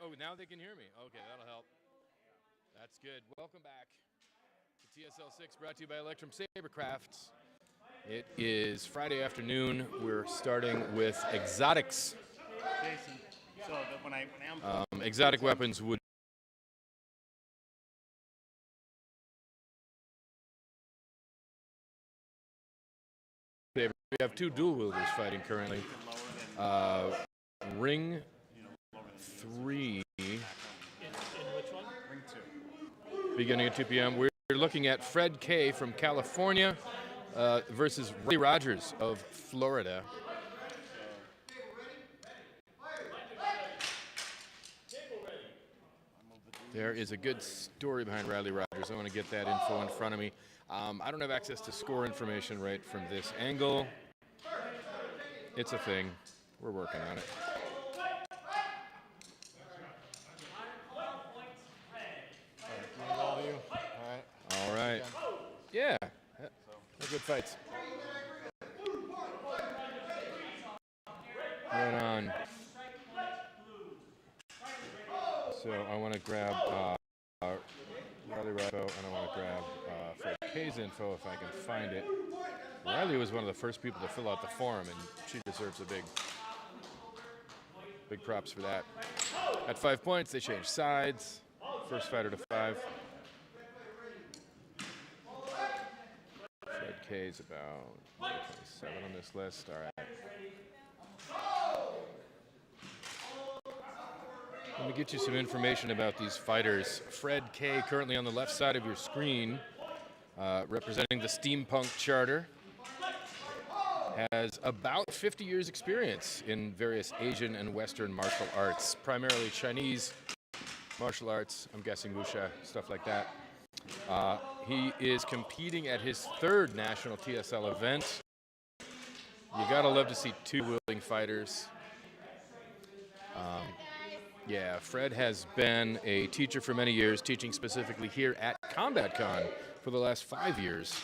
Oh, now they can hear me. Okay, that'll help. That's good. Welcome back to TSL 6, brought to you by Electrum Sabercrafts. It is Friday afternoon. We're starting with exotics. Jason, so that when I am exotic weapons would we have two dual wielders fighting currently. Ring 3. In which one? Ring 2. Beginning at 2 p.m. We're looking at Fred K. from California versus Ray Rogers of Florida. There is a good story behind Riley Rogers. I want to get that info in front of me. I don't have access to score information right from this angle. It's a thing. We're working on it. All right. Yeah. They're good fights. Right on. So I want to grab Riley Rogers, and I want to grab Fred K's info if I can find it. Riley was one of the first people to fill out the form, and she deserves a big props for that. At 5 points, they change sides. First fighter to 5. Fred K's about 27 on this list. All right. Let me get you some information about these fighters. Fred K, currently on the left side of your screen, representing the Steampunk Charter, has about 50 years experience in various Asian and Western martial arts, primarily Chinese martial arts, I'm guessing wuxia, stuff like that. He is competing at his 3rd national TSL event. You gotta love to see two wielding fighters. Yeah, Fred has been a teacher for many years, teaching specifically here at CombatCon for the last 5 years.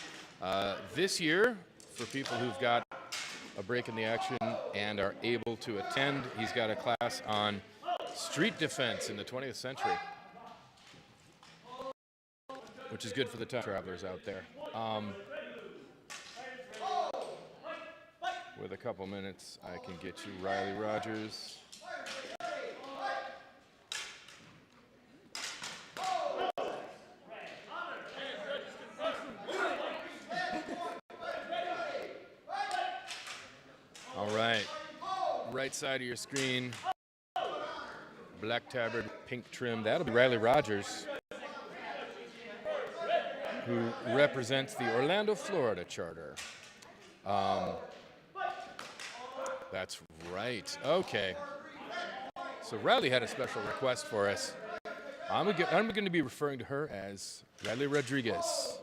This year, for people who've got a break in the action and are able to attend, he's got a class on street defense in the 20th century, which is good for the time travelers out there. With a couple minutes, I can get you Riley Rogers. All right, right side of your screen, black tabard, pink trim. That'll be Riley Rogers, who represents the Orlando, Florida Charter. That's right. Okay. So Riley had a special request for us. I'm going to be referring to her as Riley Rodriguez.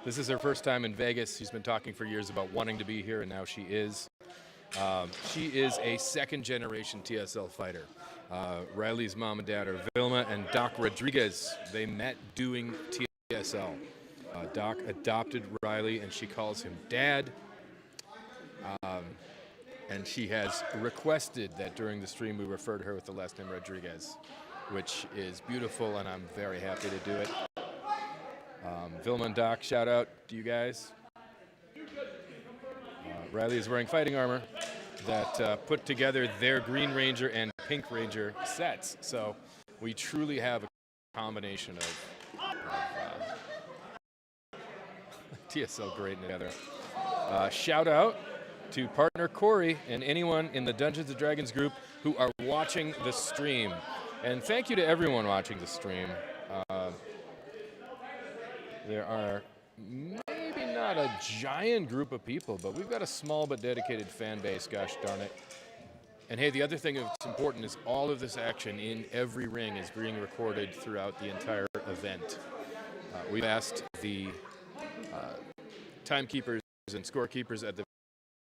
This is her first time in Vegas. She's been talking for years about wanting to be here, and now she is. She is a second-generation TSL fighter. Riley's mom and dad are Vilma and Doc Rodriguez. They met doing TSL. Doc adopted Riley, and she calls him Dad. And she has requested that during the stream we refer to her with the last name Rodriguez, which is beautiful, and I'm very happy to do it. Vilma and Doc, shout out to you guys. Riley is wearing fighting armor that put together their Green Ranger and Pink Ranger sets. So we truly have a combination of TSL great together. Shout out to partner Corey and anyone in the Dungeons & Dragons group who are watching the stream. And thank you to everyone watching the stream. There are maybe not a giant group of people, but we've got a small but dedicated fan base, gosh darn it. And hey, the other thing that's important is all of this action in every ring is being recorded throughout the entire event. We've asked the timekeepers and scorekeepers at the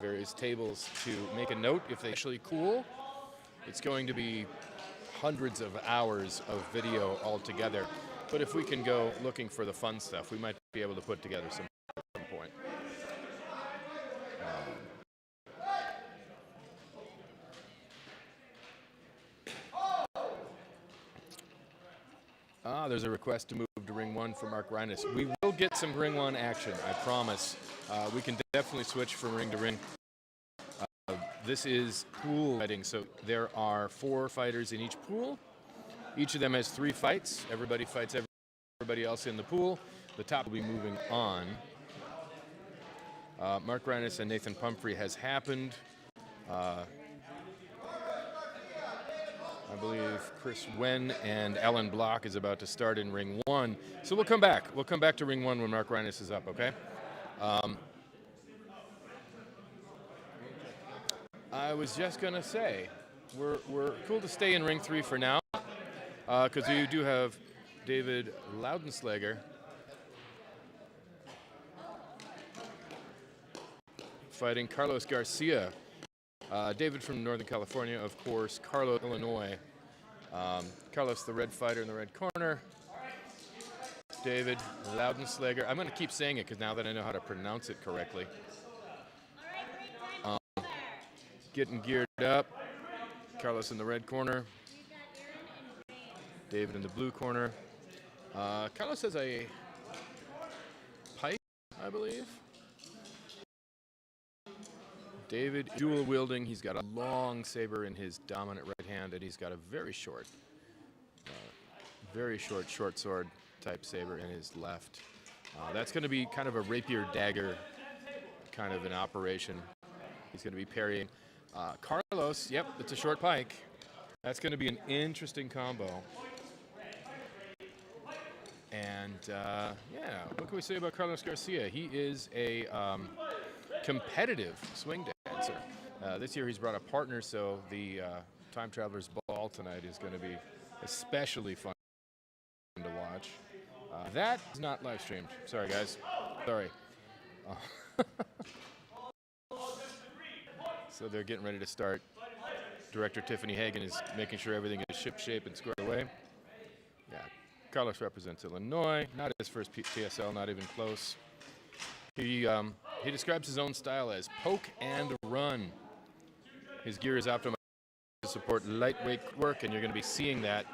various tables to make a note if they actually cool. It's going to be hundreds of hours of video altogether. But if we can go looking for the fun stuff, we might be able to put together some at some point. There's a request to move to ring 1 for Mark Reines. We will get some ring 1 action, I promise. We can definitely switch from ring to ring. This is pool fighting, so there are 4 fighters in each pool. Each of them has 3 fights. Everybody fights everybody else in the pool. The top will be moving on. Mark Reines and Nathan Pumphrey has happened. I believe Chris Wen and Alan Block is about to start in ring 1. So we'll come back. We'll come back to ring 1 when Mark Reines is up, okay? I was just going to say, we're cool to stay in ring 3 for now, because we do have David Loudenslager fighting Carlos Garcia. David from Northern California, of course. Carlos, Illinois. Carlos, the red fighter in the red corner. David Loudenslager. I'm going to keep saying it because now that I know how to pronounce it correctly. Getting geared up. Carlos in the red corner. David in the blue corner. Carlos has a pipe, I believe. David dual wielding. He's got a long saber in his dominant right hand, and he's got a very short short sword type saber in his left. That's going to be kind of a rapier dagger kind of an operation. He's going to be parrying. Carlos, yep, it's a short pike. That's going to be an interesting combo. And yeah, what can we say about Carlos Garcia? He is a competitive swing dancer. This year he's brought a partner, so the Time Traveler's Ball tonight is going to be especially fun to watch. That is not live streamed. Sorry, guys. Sorry. So they're getting ready to start. Director Tiffany Hagan is making sure everything is ship shape and squared away. Yeah, Carlos represents Illinois. Not his first TSL, not even close. He describes his own style as poke and run. His gear is optimized to support lightweight work, and you're going to be seeing that.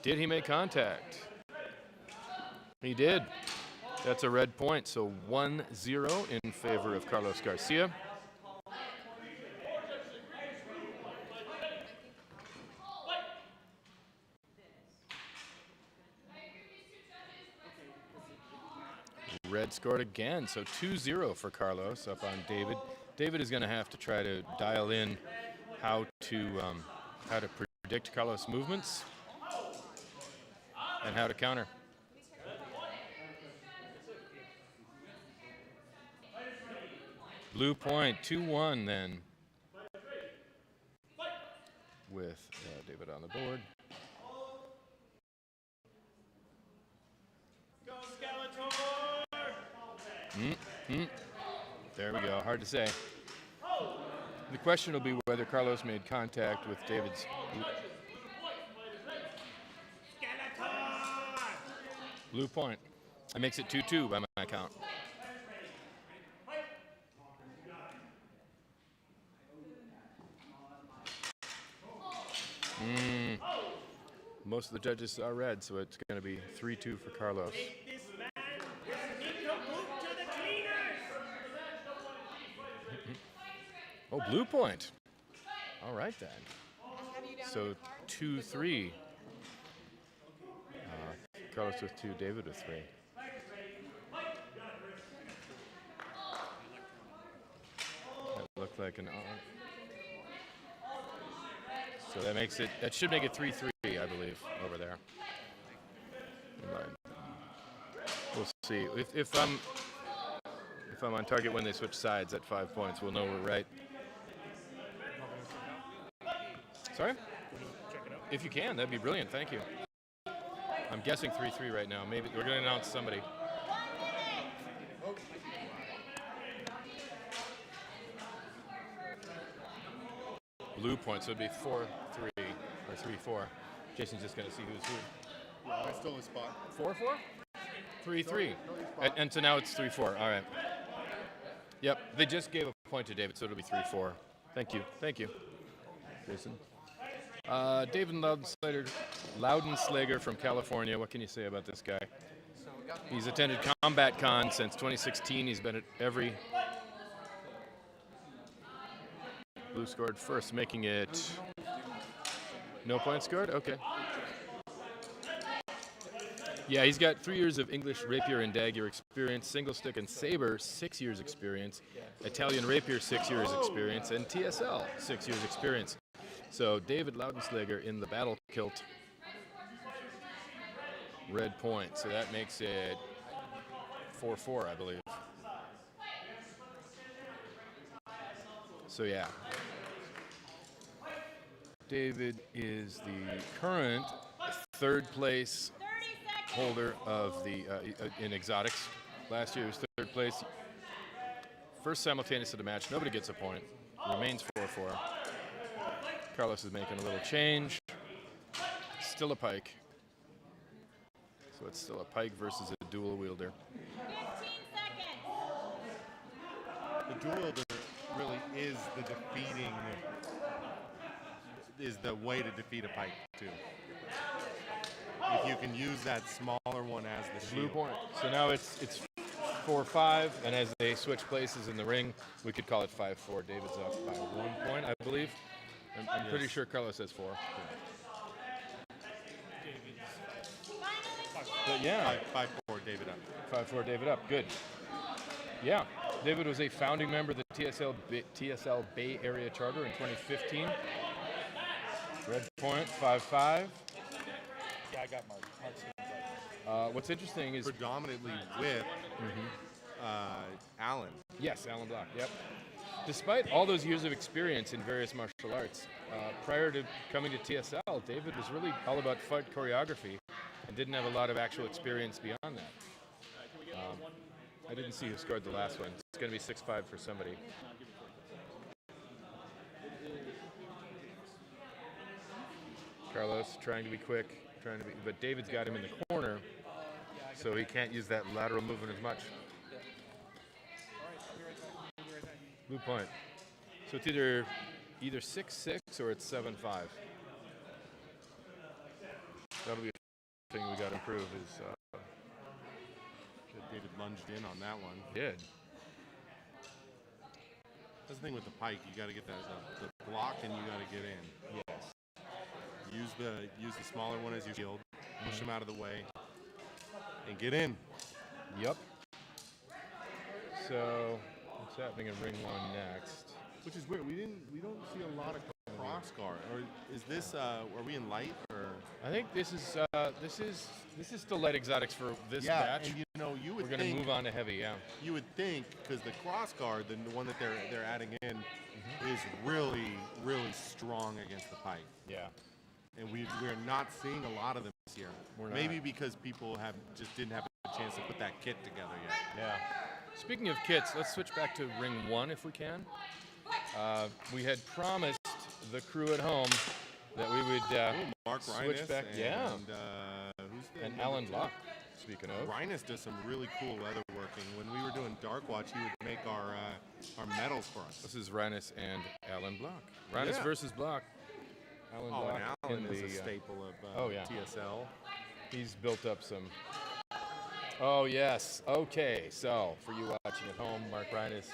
Did he make contact? He did. That's a red point, so 1-0 in favor of Carlos Garcia. Red scored again, so 2-0 for Carlos up on David. David is going to have to try to dial in how to predict Carlos' movements and how to counter. Blue point, 2-1 then, with David on the board. There we go. Hard to say. The question will be whether Carlos made contact with David's blue point. That makes it 2-2 by my count. Most of the judges are red, so it's going to be 3-2 for Carlos. Oh, blue point. All right, then. So 2-3. Carlos with 2, David with 3. That looked like an so that makes it, that should make it 3-3, I believe, over there. We'll see. If I'm on target when they switch sides at 5 points, we'll know we're right. Sorry? If you can, that'd be brilliant. Thank you. I'm guessing 3-3 right now. Maybe we're going to announce somebody. Blue point, so it'd be 4-3 or 3-4. Jason's just going to see who's who. Yeah, I stole his spot. 4-4? 3-3. And so now it's 3-4. All right. Yep, they just gave a point to David, so it'll be 3-4. Thank you. Thank you, Jason. David Loudenslager Loudenslager from California. What can you say about this guy? He's attended CombatCon since 2016. He's been at every... Blue scored first, making it no points scored? Okay. Yeah, he's got 3 years of English rapier and dagger experience, single stick and saber, 6 years experience, Italian rapier, 6 years experience, and TSL, 6 years experience. So David Loudenslager in the battle kilt. Red point, so that makes it 4-4, I believe. So yeah. David is the current third place holder of the in exotics. Last year he was third place. First simultaneous of the match. Nobody gets a point. Remains 4-4. Carlos is making a little change. Still a pike. So it's still a pike versus a dual wielder. 15 seconds. The dual wielder really is the way to defeat a pike too. If you can use that smaller one as the Blue shield. point. So now it's 4-5, and as they switch places in the ring, we could call it 5-4. David's up by 1 point, I believe. I'm pretty sure Carlos has 4. But yeah, 5-4 David up. 5-4 David up. Good. Yeah, David was a founding member of the TSL Bay Area Charter in 2015. Red point, 5-5. Yeah, I got Mark. What's interesting is Predominantly with Alan. yes, Alan Block. Yep. Despite all those years of experience in various martial arts, prior to coming to TSL, David was really all about fight choreography and didn't have a lot of actual experience beyond that. I didn't see who scored the last one. It's going to be 6-5 for somebody. Carlos trying to be quick, but David's got him in the corner, so he can't use that lateral movement as much. Blue point. So it's either 6-6 or it's 7-5. That'll be a thing we got to improve is David lunged in on that one. did. That's the thing with the pike. You got to get the block and you got to get in. Yes. Use the smaller one as your shield. Push him out of the way and get in. Yep. So what's happening in ring 1 next? Which is weird. We don't see a lot of cross guard. Or is this? Are we in light or? I think this is still light exotics for this batch. And you would We're going to think move on to heavy. Yeah. you would think because the cross guard, the one that they're adding in, is really strong against the pike. Yeah. And we're not seeing a lot of them this year. Maybe because people just didn't have a chance to put that kit together yet. Yeah. Speaking of kits, let's switch back to ring 1 if we can. We had promised the crew at home that we would Mark switch Reines back. and And Alan Block, speaking of. Reines does some really cool leather working. When we were doing Dark Watch, he would make our medals for us. This is Reines and Alan Block. Reines Yeah. versus Block. Alan Oh, Block and Alan in is the, a staple of yeah. TSL. He's built up some. Oh, yes. Okay. So, for you watching at home, Mark Reines.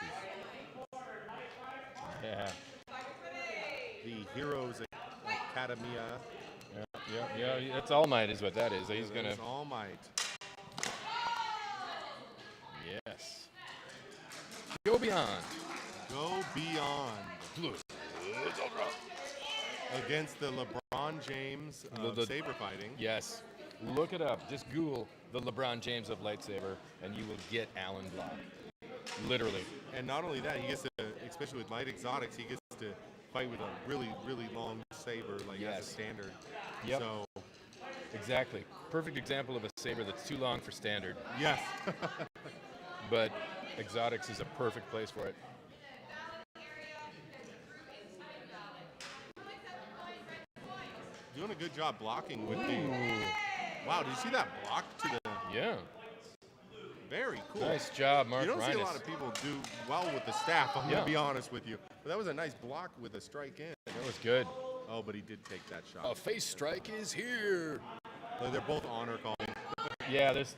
Yeah. The Heroes Academia. Yeah. That's All Might is what that is. He's going to. It's All Might. Yes. Go beyond. Go beyond. Against the LeBron James of saber fighting. Yes. Look it up. Just Google the LeBron James of lightsaber, and you will get Alan Block. Literally. And not only that, he gets to, especially with light exotics, he gets to fight with a really long saber, like as a standard. Yep. So, exactly. Perfect example of a saber that's too long for standard. yes. But exotics is a perfect place for it. Doing a good job blocking with the. Wow, did you see that block to the? Yeah. Very cool. Nice job, Mark You don't see Reines. a lot of people do well with the staff, I'm Yeah. going to be honest with you. But that was a nice block with a strike in. That was good. Oh, but he did take that shot. A face strike is here. So they're both honor calling. Yeah, we're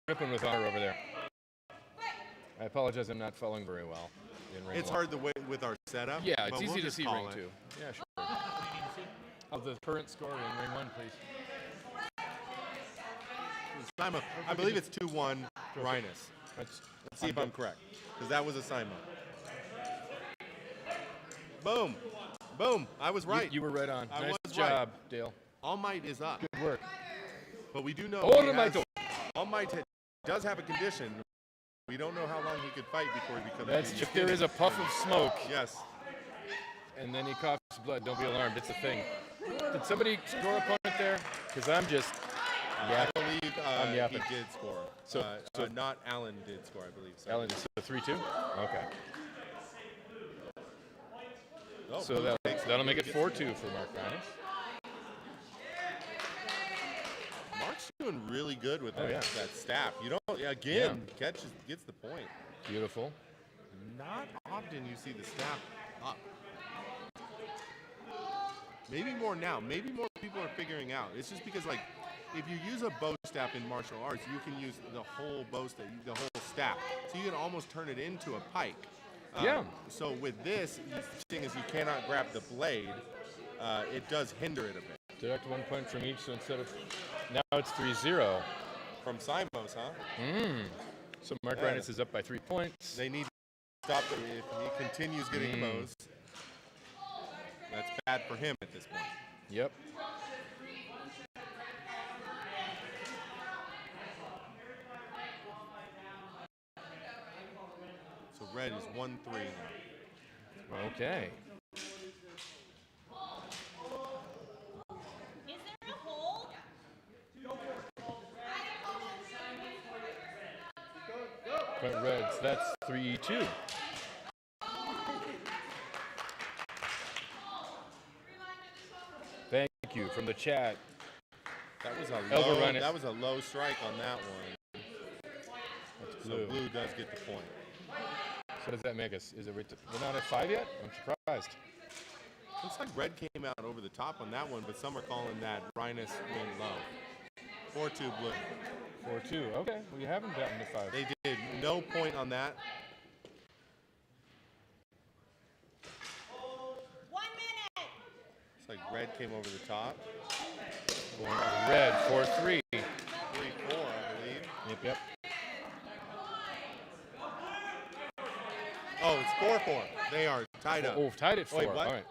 gripping with honor over there. I apologize, I'm not following very well. In ring It's one. hard to wait with our setup. Yeah, it's but easy we'll to just see call ring it. 2. Yeah, sure. Of the current score in ring 1, please. I believe it's 2-1 Rhinus. Let's see if I'm correct, because that was a Simon. Boom. Boom. I was right. You were right on. I Nice was job, Dale. All Might is up. Good work. But we do know All Might does have a condition. We don't know how long he could fight before he becomes If there is a puff of smoke, yes, and then he coughs blood, don't be alarmed. It's a thing. Did somebody score opponent there? Because I'm just I believe I'm yapping. he did score. So not Alan did score, I believe. So. Alan is 3-2? Okay. Oh, So that'll make it 4-2 for Mark Rhinus. Mark's doing really good with yeah. that staff. You don't gets the point. Beautiful. Not often you see the staff up. Maybe more now. Maybe more people are figuring out. It's just because, like, if you use a bow staff in martial arts, you can use the whole bow staff, the whole staff. So you can almost turn it into a pike. Yeah. So with this, the thing is you cannot grab the blade. It does hinder it a bit. Deduct 1 point from each, so instead of now it's 3-0. From Simos, huh? So Mark Rhinus is up by 3 points. They need to stop it. If he continues getting bows, that's bad for him at this point. Yep. So red is 1-3 now. Okay. Is there a hold? But reds, that's 3-2. Thank you from the chat. That was a low strike on that one. That's So blue. blue does get the point. So does that make us? We're not at 5 yet? I'm surprised. Looks like red came out over the top on that one, but some are calling that Rhinus went low. 4-2 blue. 4-2. Okay. Well, you haven't gotten to 5. They did no point on that. 1 minute. It's like red came over the top. Red, 4-3. 3-4, I believe. Yep. Oh, it's 4-4. They are tied up. Oh, tied at 4. Wait, what? All right.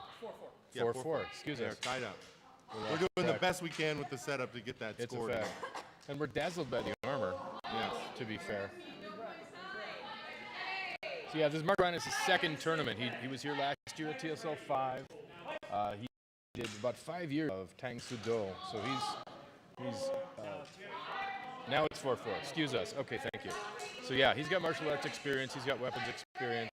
Yeah, 4-4. Excuse They're us. tied up. We're doing the best we can with the setup to get that It's score a down. fact. And we're dazzled by the armor. Yes. To be fair. So yeah, this is Mark Rhinus' second tournament. He was here last year at TSL 5. He did about 5 years of Tang Soo Do. So he's now it's 4-4. Excuse us. Okay, thank you. So yeah, he's got martial arts experience. He's got weapons experience.